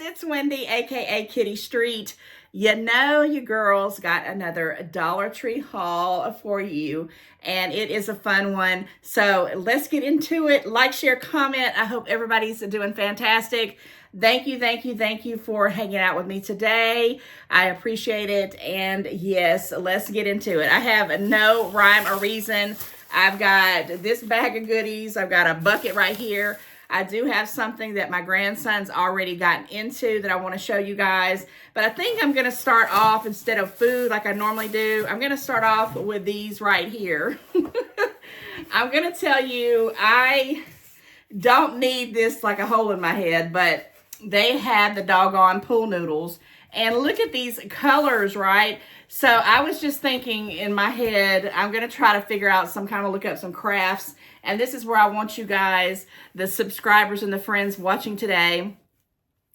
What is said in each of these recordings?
it's Wendy, aka Kitty Street. You know, you girls got another Dollar Tree haul for you, and it is a fun one. So let's get into it. Like, share, comment. I hope everybody's doing fantastic. Thank you for hanging out with me today. I appreciate it. And yes, let's get into it. I have no rhyme or reason. I've got this bag of goodies. I've got a bucket right here. I do have something that my grandson's already gotten into that I want to show you guys. But I think I'm going to start off, instead of food like I normally do, I'm going to start off with these right here. I'm going to tell you, I don't need this like a hole in my head, but they had the doggone pool noodles. And look at these colors, right? So I was just thinking in my head, I'm going to try to figure out look up some crafts. And this is where I want you guys, the subscribers and the friends watching today,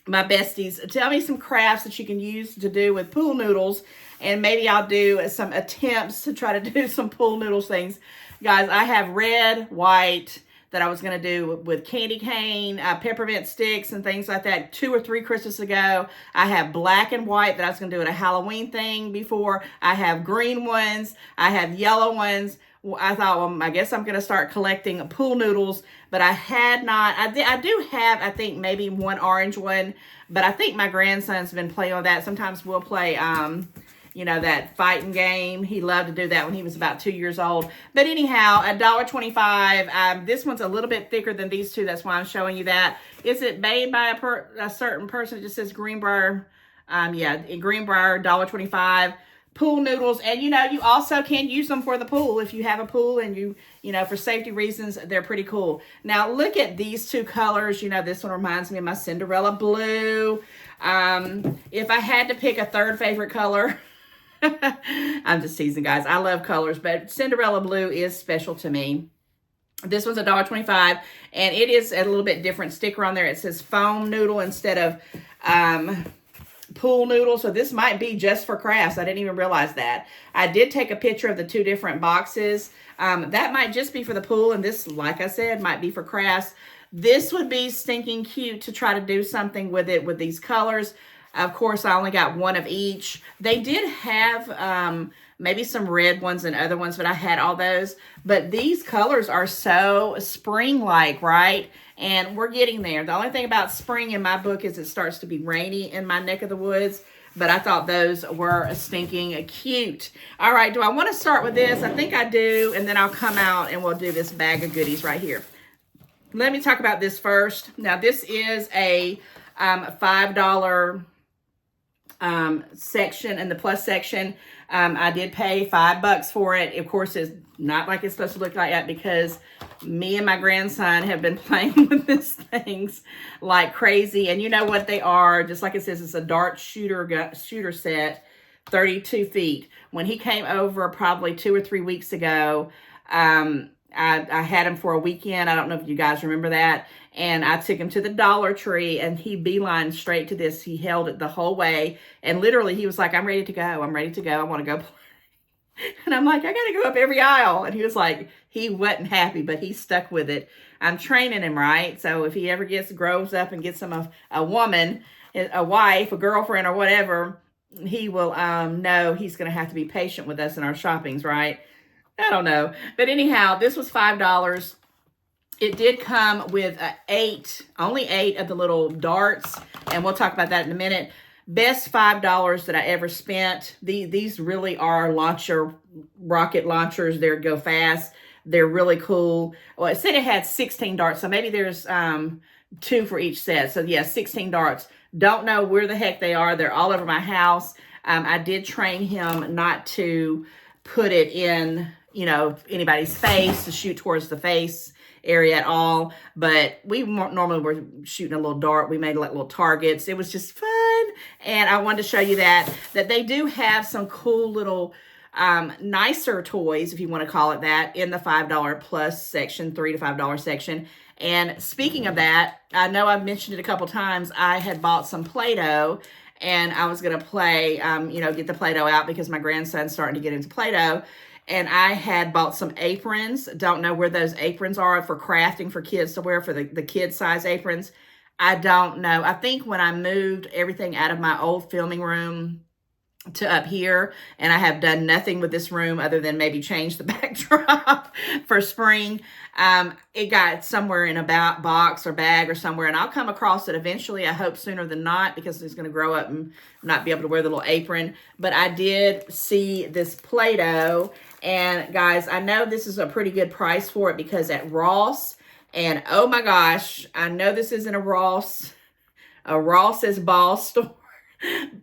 my besties, tell me some crafts that you can use to do with pool noodles. And maybe I'll do some attempts to try to do some pool noodles things. Guys, I have red, white, that I was going to do with candy cane, peppermint sticks, and things like that 2 or 3 Christmas ago. I have black and white that I was going to do at a Halloween thing before. I have green ones. I have yellow ones. I thought, well, I guess I'm going to start collecting pool noodles, but I had not. I do have, I think, maybe one orange one, but I think my grandson's been playing with that. Sometimes we'll play, that fighting game. He loved to do that when he was about 2 years old. But anyhow, $1.25. This one's a little bit thicker than these two. That's why I'm showing you that. Is it made by a certain person? It just says Greenbrier. Greenbrier, $1.25. Pool noodles. And, you also can use them for the pool. If you have a pool and for safety reasons, they're pretty cool. Now, look at these two colors. This one reminds me of my Cinderella blue. If I had to pick a third favorite color, I'm just teasing, guys. I love colors, but Cinderella blue is special to me. This one's $1.25, and it is a little bit different sticker on there. It says foam noodle instead of pool noodle. So this might be just for crafts. I didn't even realize that. I did take a picture of the 2 different boxes. That might just be for the pool, and this, like I said, might be for crafts. This would be stinking cute to try to do something with it with these colors. Of course, I only got one of each. They did have maybe some red ones and other ones, but I had all those. But these colors are so spring-like, right? And we're getting there. The only thing about spring in my book is it starts to be rainy in my neck of the woods. But I thought those were stinking cute. All right, do I want to start with this? I think I do. And then I'll come out and we'll do this bag of goodies right here. Let me talk about this first. Now, this is a $5 section in the plus section. I did pay $5 for it. Of course, it's not like it's supposed to look like that because me and my grandson have been playing with these things like crazy. And you know what they are? Just like it says, it's a dart shooter set, 32 feet. When he came over probably 2 or 3 weeks ago, I had him for a weekend. I don't know if you guys remember that. And I took him to the Dollar Tree and he beelined straight to this. He held it the whole way. And literally he was like, I'm ready to go. I'm ready to go. I want to go play. And I'm like, I got to go up every aisle. And he was like, he wasn't happy, but he stuck with it. I'm training him, right? So if he ever grows up and gets him a woman, a wife, a girlfriend or whatever, he will know he's going to have to be patient with us in our shoppings, right? I don't know. But anyhow, this was $5. It did come with only 8 of the little darts. And we'll talk about that in a minute. Best $5 that I ever spent. These really are rocket launchers. They go fast. They're really cool. Well, it said it had 16 darts. So maybe there's 2 for each set. So yeah, 16 darts. Don't know where the heck they are. They're all over my house. I did train him not to put it in anybody's face, to shoot towards the face area at all. But we normally were shooting a little dart. We made like little targets. It was just fun. And I wanted to show you that they do have some cool little nicer toys, if you want to call it that, in the $5 plus section, $3 to $5 section. And speaking of that, I know I've mentioned it a couple times. I had bought some Play-Doh and I was going to play, get the Play-Doh out because my grandson's starting to get into Play-Doh. And I had bought some aprons. Don't know where those aprons are for crafting for kids to wear, for the kid size aprons. I don't know. I think when I moved everything out of my old filming room to up here, and I have done nothing with this room other than maybe change the backdrop for spring. It got somewhere in a box or bag or somewhere, and I'll come across it eventually. I hope sooner than not, because it's going to grow up and not be able to wear the little apron. But I did see this Play-Doh, and guys, I know this is a pretty good price for it because at Ross, and oh my gosh, I know this isn't a Ross's Ball store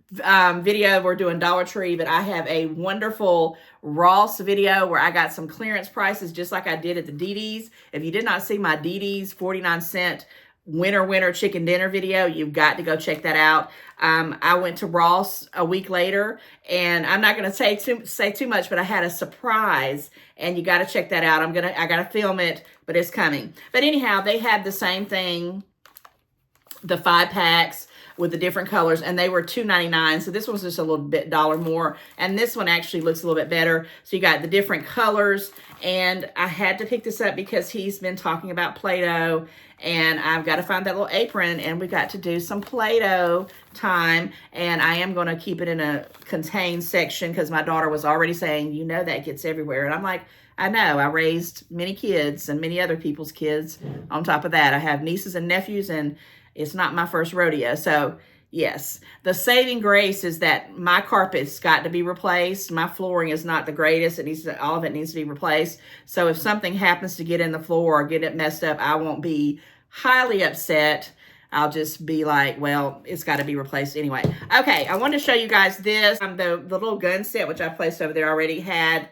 video. We're doing Dollar Tree, but I have a wonderful Ross video where I got some clearance prices just like I did at the DD's. If you did not see my DD's 49-cent winter chicken dinner video, you've got to go check that out. I went to Ross a week later, and I'm not going to say too much, but I had a surprise, and you got to check that out. I got to film it, but it's coming. But anyhow, they had the same thing, the 5-packs with the different colors, and they were $2.99. So this was just a little bit $1 more, and this one actually looks a little bit better. So you got the different colors, and I had to pick this up because he's been talking about Play-Doh, and I've got to find that little apron, and we got to do some Play-Doh time, and I am going to keep it in a contained section because my daughter was already saying, you know, that gets everywhere. And I'm like, I know, I raised many kids and many other people's kids. On top of that, I have nieces and nephews, and it's not my first rodeo. So yes, the saving grace is that my carpet's got to be replaced. My flooring is not the greatest. All of it needs to be replaced. So if something happens to get in the floor or get it messed up, I won't be highly upset. I'll just be like, well, it's got to be replaced anyway. Okay, I want to show you guys this. The little gun set, which I placed over there already, had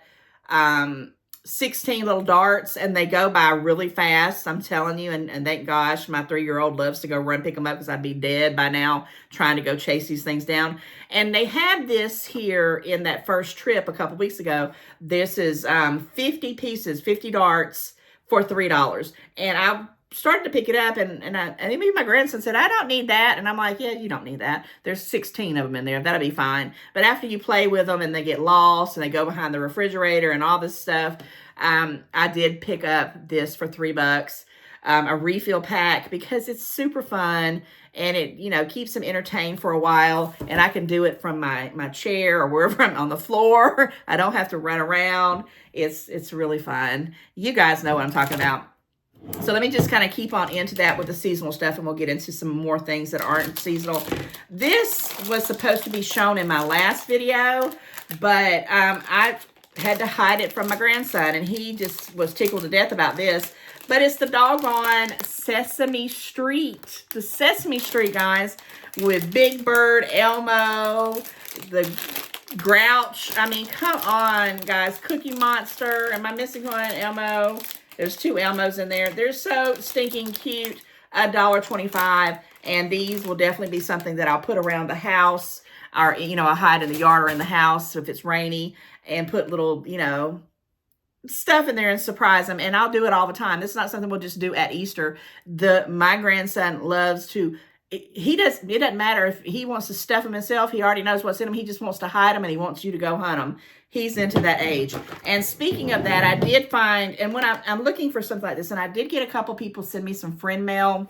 16 little darts, and they go by really fast, I'm telling you, and thank gosh my 3-year-old loves to go run pick them up because I'd be dead by now trying to go chase these things down. And they had this here in that first trip a couple weeks ago. This is 50 pieces, 50 darts for $3. And I started to pick it up, and maybe my grandson said, I don't need that. And I'm like, yeah, you don't need that. There's 16 of them in there. That'll be fine. But after you play with them and they get lost and they go behind the refrigerator and all this stuff, I did pick up this for $3, a refill pack, because it's super fun, and it, you know, keeps them entertained for a while, and I can do it from my chair or wherever I'm on the floor. I don't have to run around. It's really fun. You guys know what I'm talking about. So let me just kind of keep on into that with the seasonal stuff, and we'll get into some more things that aren't seasonal. This was supposed to be shown in my last video, but I had to hide it from my grandson, and he just was tickled to death about this. But it's the doggone Sesame Street. The Sesame Street, guys, with Big Bird, Elmo, the Grouch. I mean, come on, guys. Cookie Monster. Am I missing one? Elmo. There's 2 Elmos in there. They're so stinking cute. $1.25. And these will definitely be something that I'll put around the house, or, you know, I'll hide in the yard or in the house if it's rainy, and put little, you know, stuff in there and surprise them. And I'll do it all the time. This is not something we'll just do at Easter. My grandson loves to, it doesn't matter if he wants to stuff them himself. He already knows what's in them. He just wants to hide them, and he wants you to go hunt them. He's into that age. And speaking of that, I did find, and when I'm looking for something like this, and I did get a couple people send me some friend mail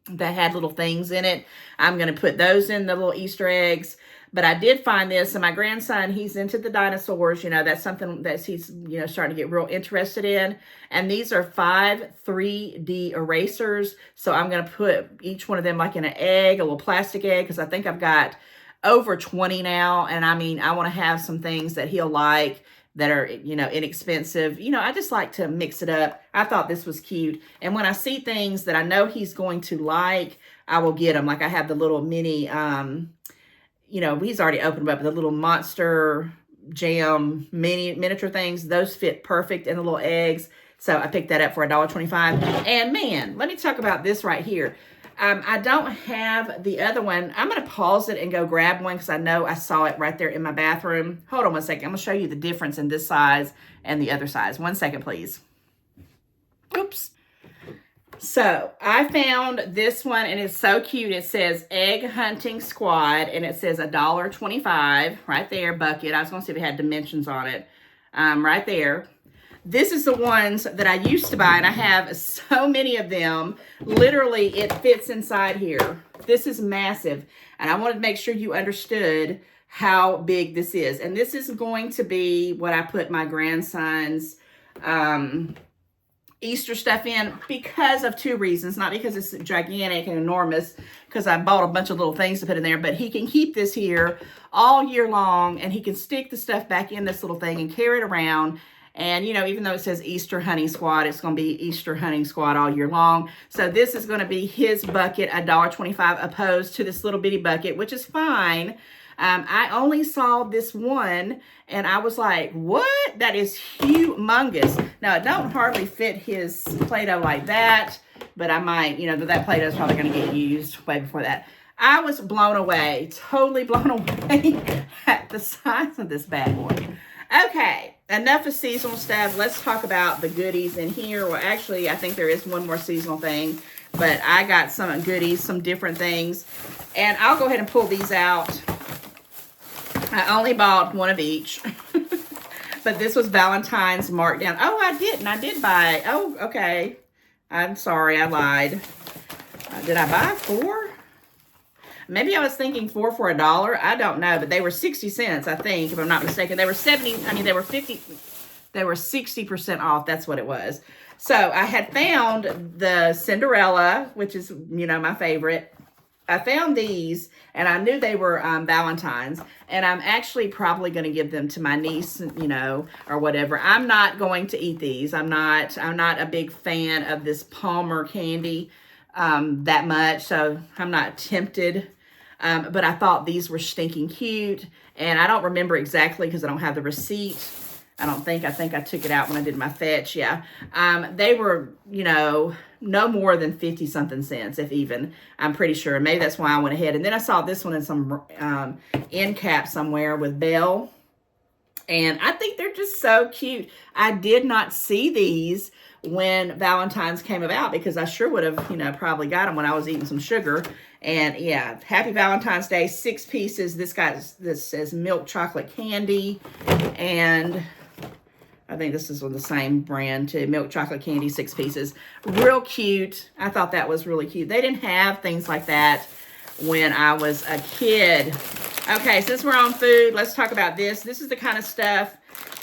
that had little things in it. I'm going to put those in the little Easter eggs. But I did find this, and my grandson, he's into the dinosaurs. You know, that's something that he's, you know, starting to get real interested in. And these are 5 3D erasers. So I'm going to put each one of them like in an egg, a little plastic egg, because I think I've got over 20 now. And I mean, I want to have some things that he'll like that are, you know, inexpensive. You know, I just like to mix it up. I thought this was cute. And when I see things that I know he's going to like, I will get them. Like I have the little mini, you know, he's already opened them up, the little Monster Jam miniature things. Those fit perfect in the little eggs. So I picked that up for $1.25. And man, let me talk about this right here. I don't have the other one. I'm going to pause it and go grab one because I know I saw it right there in my bathroom. Hold on one second. I'm going to show you the difference in this size and the other size. 1 second, please. Oops. So I found this one, and it's so cute. It says Egg Hunting Squad, and it says $1.25 right there, bucket. I was going to see if it had dimensions on it. Right there. This is the ones that I used to buy, and I have so many of them. Literally, it fits inside here. This is massive, and I wanted to make sure you understood how big this is. And this is going to be what I put my grandson's Easter stuff in, because of two reasons. Not because it's gigantic and enormous, because I bought a bunch of little things to put in there, but he can keep this here all year long, and he can stick the stuff back in this little thing and carry it around. And, you know, even though it says Easter Honey Squad, it's going to be Easter Honey Squad all year long. So this is going to be his bucket, $1.25, opposed to this little bitty bucket, which is fine. I only saw this one, and I was like, what? That is humongous. Now, it don't hardly fit his Play-Doh like that, but I might, you know, that Play-Doh is probably going to get used way before that. I was blown away, totally blown away at the size of this bad boy. Okay, enough of seasonal stuff. Let's talk about the goodies in here. Well, actually, I think there is one more seasonal thing, but I got some goodies, some different things. And I'll go ahead and pull these out. I only bought one of each. But this was Valentine's markdown. Oh, I didn't. I did buy. Oh, okay. I'm sorry. I lied. Did I buy 4? Maybe I was thinking 4 for $1. I don't know, but they were 60 cents, I think, if I'm not mistaken. They were 70, I mean, they were 50, they were 60% off. That's what it was. So I had found the Cinderella, which is, you know, my favorite. I found these, and I knew they were Valentine's, and I'm actually probably going to give them to my niece, you know, or whatever. I'm not going to eat these. I'm not a big fan of this Palmer candy that much, so I'm not tempted. But I thought these were stinking cute, and I don't remember exactly because I don't have the receipt. I think I took it out when I did my fetch. Yeah. They were, you know, no more than 50 something cents, if even, I'm pretty sure. Maybe that's why I went ahead. And then I saw this one in some end cap somewhere with Belle. And I think they're just so cute. I did not see these when Valentine's came about, because I sure would have, you know, probably got them when I was eating some sugar. And yeah, happy Valentine's Day. 6 pieces. This says milk chocolate candy. And I think this is on the same brand too. Milk chocolate candy, 6 pieces. Real cute. I thought that was really cute. They didn't have things like that when I was a kid. Okay, since we're on food, let's talk about this. This is the kind of stuff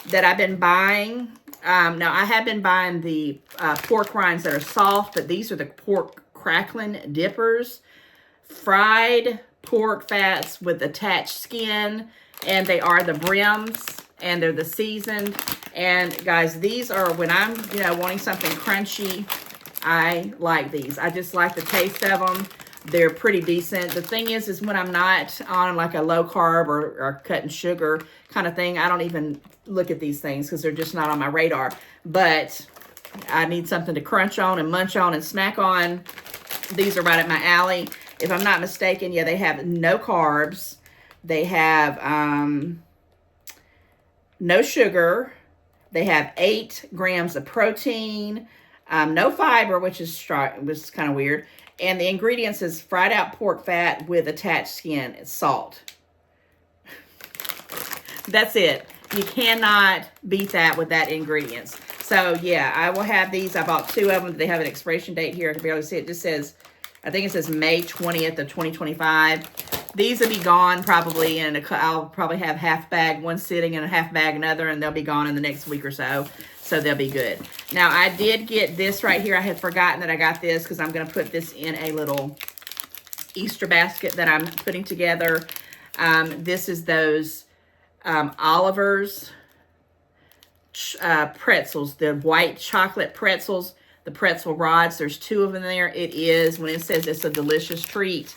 that I've been buying. Now, I have been buying the pork rinds that are soft, but these are the pork crackling dippers. Fried pork fats with attached skin, and they are the brims, and they're the seasoned. And guys, these are, when I'm, you know, wanting something crunchy, I like these. I just like the taste of them. They're pretty decent. The thing is when I'm not on like a low carb or cutting sugar kind of thing, I don't even look at these things because they're just not on my radar. But I need something to crunch on and munch on and snack on. These are right up my alley. If I'm not mistaken, yeah, they have no carbs. They have no sugar. They have 8 grams of protein, no fiber, which was kind of weird. And the ingredients is fried out pork fat with attached skin and salt. That's it. You cannot beat that with that ingredients. So yeah, I will have these. I bought 2 of them. They have an expiration date here. I can barely see it. It just says, I think it says May 20th of 2025. These will be gone probably I'll probably have half bag one sitting and a half bag another, and they'll be gone in the next week or so. So they'll be good. Now, I did get this right here. I had forgotten that I got this because I'm going to put this in a little Easter basket that I'm putting together. This is those Oliver's pretzels, the white chocolate pretzels, the pretzel rods. There's 2 of them there. It is, when it says it's a delicious treat.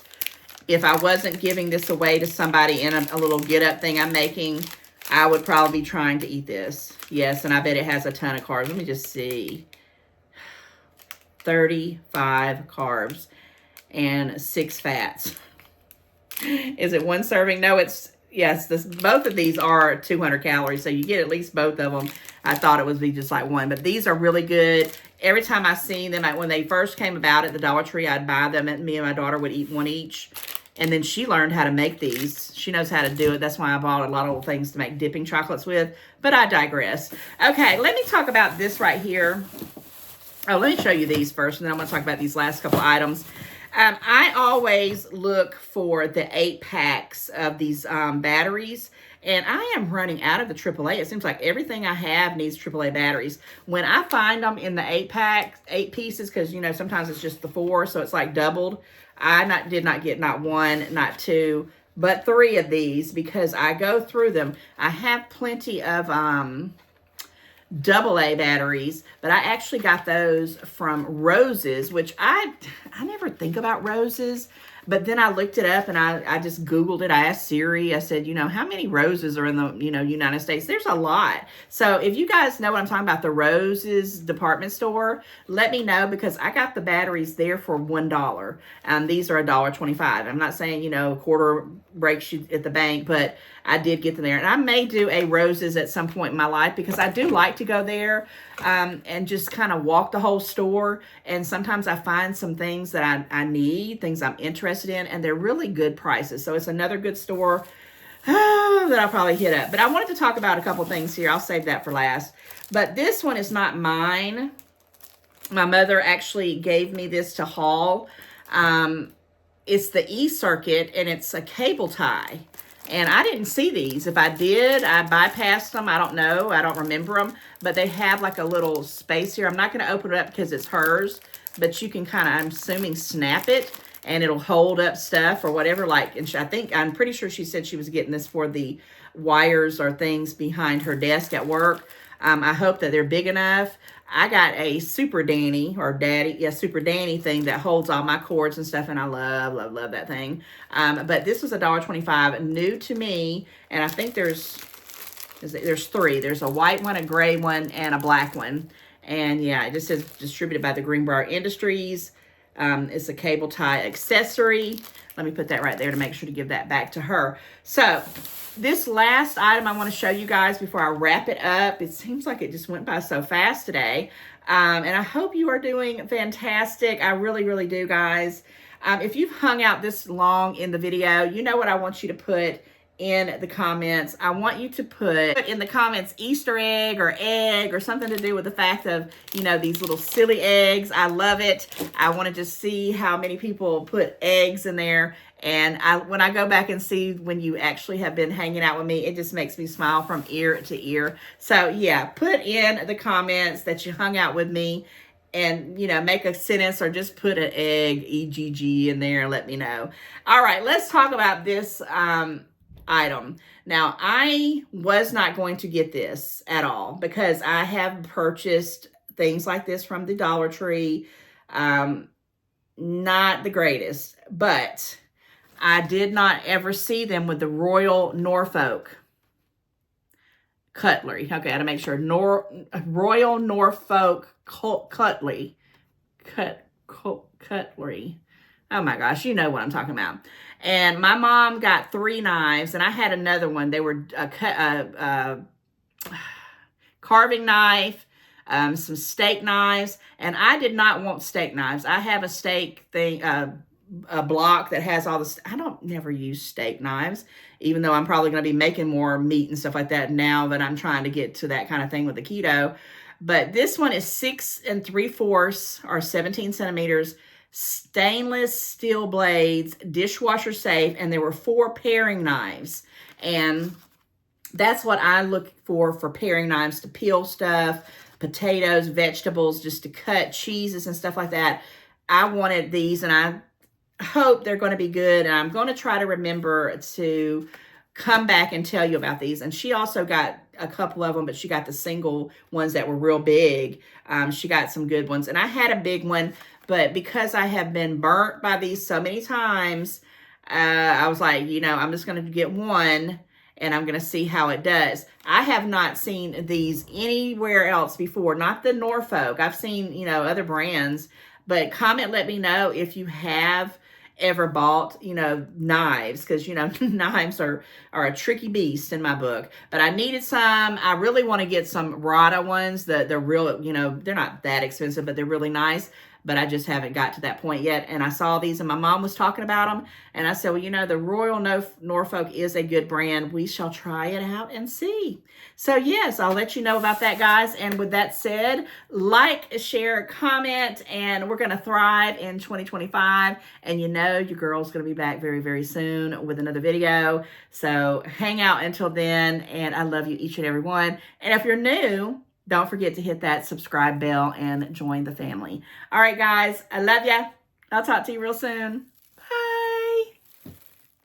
If I wasn't giving this away to somebody in a little get-up thing I'm making, I would probably be trying to eat this. Yes, and I bet it has a ton of carbs. Let me just see. 35 carbs and 6 fats. Is it 1 serving? No, it's, yes, both of these are 200 calories, so you get at least both of them. I thought it would be just like 1, but these are really good. Every time I seen them, when they first came about at the Dollar Tree, I'd buy them, and me and my daughter would eat 1 each. And then she learned how to make these. She knows how to do it. That's why I bought a lot of things to make dipping chocolates with. But I digress. Okay, let me talk about this right here. Oh, let me show you these first, and then I'm going to talk about these last couple items. I always look for the 8 packs of these batteries, and I am running out of the AAA. It seems like everything I have needs AAA batteries. When I find them in the 8 packs, 8 pieces, because, you know, sometimes it's just the 4, so it's like doubled. I did not get not 1, not 2, but 3 of these because I go through them. I have plenty of AA batteries, but I actually got those from Roses, which I never think about Roses, but then I looked it up and I just Googled it. I asked Siri, I said, you know, how many Roses are in the, you know, United States? There's a lot. So if you guys know what I'm talking about, the Roses department store, let me know because I got the batteries there for $1. These are $1.25. I'm not saying, you know, a quarter breaks you at the bank, but I did get them there. And I may do a Roses at some point in my life because I do like to go there and just kind of walk the whole store. And sometimes I find some things that I need, things I'm interested in, and they're really good prices. So it's another good store that I'll probably hit up. But I wanted to talk about a couple things here. I'll save that for last. But this one is not mine. My mother actually gave me this to haul. It's the E-Circuit, and it's a cable tie. And I didn't see these. If I did, I bypassed them. I don't know. I don't remember them. But they have like a little space here. I'm not going to open it up because it's hers. But you can kind of, I'm assuming, snap it. And it'll hold up stuff or whatever. Like, and I'm pretty sure she said she was getting this for the wires or things behind her desk at work. I hope that they're big enough. I got a Super Danny or Daddy, yeah, Super Danny thing that holds all my cords and stuff, and I love, love, love that thing. But this was $1.25, new to me, and I think there's 3. There's a white one, a gray one, and a black one. And yeah, it just says distributed by the Greenbrier Industries. It's a cable tie accessory. Let me put that right there to make sure to give that back to her. So this last item I want to show you guys before I wrap it up. It seems like it just went by so fast today. And I hope you are doing fantastic. I really, really do, guys. If you've hung out this long in the video, you know what I want you to put in the comments. I want you to put in the comments Easter egg or something to do with the fact of, you know, these little silly eggs. I love it. I want to just see how many people put eggs in there. And when I go back and see when you actually have been hanging out with me, it just makes me smile from ear to ear. So yeah, put in the comments that you hung out with me and, you know, make a sentence or just put an egg, EGG, in there and let me know. All right, let's talk about this item. Now, I was not going to get this at all because I have purchased things like this from the Dollar Tree. Not the greatest, but I did not ever see them with the Royal Norfolk cutlery. Okay, I gotta make sure. Royal Norfolk cutlery. Cutlery. Oh my gosh, you know what I'm talking about. And my mom got 3 knives, and I had another one. They were a carving knife, some steak knives, and I did not want steak knives. I have a steak thing, a block that has all this. I don't never use steak knives, even though I'm probably going to be making more meat and stuff like that now that I'm trying to get to that kind of thing with the keto. But this one is 6 3/4 or 17 centimeters. Stainless steel blades, dishwasher safe, and there were 4 paring knives. And that's what I look for paring knives to peel stuff, potatoes, vegetables, just to cut cheeses and stuff like that. I wanted these, and I hope they're going to be good. And I'm going to try to remember to come back and tell you about these. And she also got a couple of them, but she got the single ones that were real big. She got some good ones. And I had a big one, but because I have been burnt by these so many times, I was like, you know, I'm just going to get one and I'm going to see how it does. I have not seen these anywhere else before, not the Norfolk. I've seen, you know, other brands, but comment, let me know if you have ever bought, you know, knives, because, you know, knives are a tricky beast in my book. But I needed some. I really want to get some Rada ones. They're real, you know, they're not that expensive, but they're really nice. but I just haven't got to that point yet. And I saw these and my mom was talking about them. And I said, well, you know, the Royal Norfolk is a good brand. We shall try it out and see. So yes, I'll let you know about that, guys. And with that said, like, share, comment, and we're going to thrive in 2025. And you know, your girl's going to be back very, very soon with another video. So hang out until then. And I love you each and every one. And if you're new, don't forget to hit that subscribe bell and join the family. All right, guys, I love ya. I'll talk to you real soon.